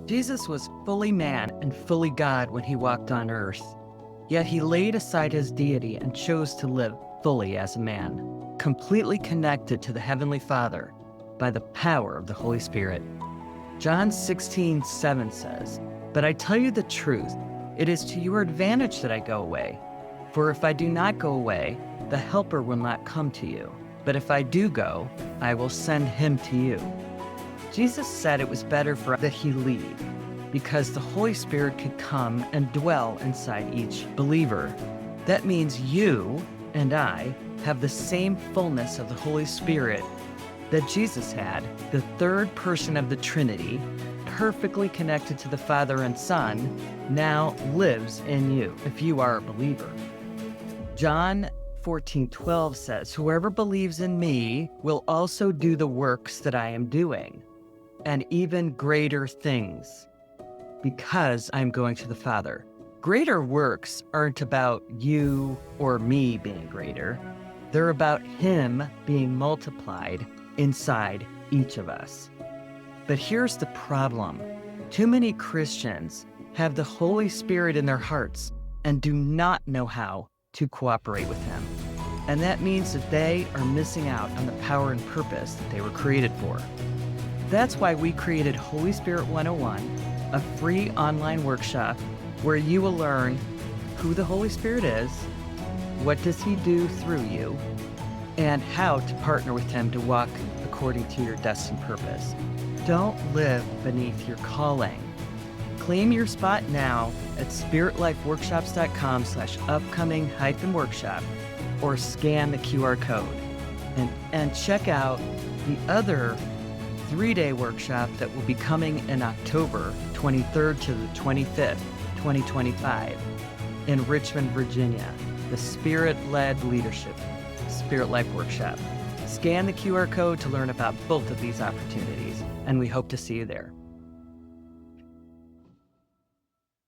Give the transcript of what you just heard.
Jesus was fully man and fully God when he walked on earth. Yet he laid aside his deity and chose to live fully as a man, completely connected to the Heavenly Father by the power of the Holy Spirit. John 16:7 says, "But I tell you the truth, it is to your advantage that I go away. For if I do not go away, the Helper will not come to you. But if I do go, I will send him to you." Jesus said it was better for that he leave, because the Holy Spirit could come and dwell inside each believer. That means you and I have the same fullness of the Holy Spirit that Jesus had, the third person of the Trinity, perfectly connected to the Father and Son, now lives in you if you are a believer. John 14:12 says, "Whoever believes in me will also do the works that I am doing, and even greater things, because I'm going to the Father." Greater works aren't about you or me being greater. They're about him being multiplied inside each of us. But here's the problem. Too many Christians have the Holy Spirit in their hearts and do not know how to cooperate with him. And that means that they are missing out on the power and purpose that they were created for. That's why we created Holy Spirit 101, a free online workshop where you will learn who the Holy Spirit is, what does he do through you, and how to partner with him to walk according to your destined purpose. Don't live beneath your calling. Claim your spot now at spiritlifeworkshops.com/upcoming-workshop or scan the QR code and check out the other 3-day workshop that will be coming in October 23rd to the 25th, 2025 in Richmond, Virginia, the Spirit-Led Leadership Spirit Life Workshop. Scan the QR code to learn about both of these opportunities, and we hope to see you there.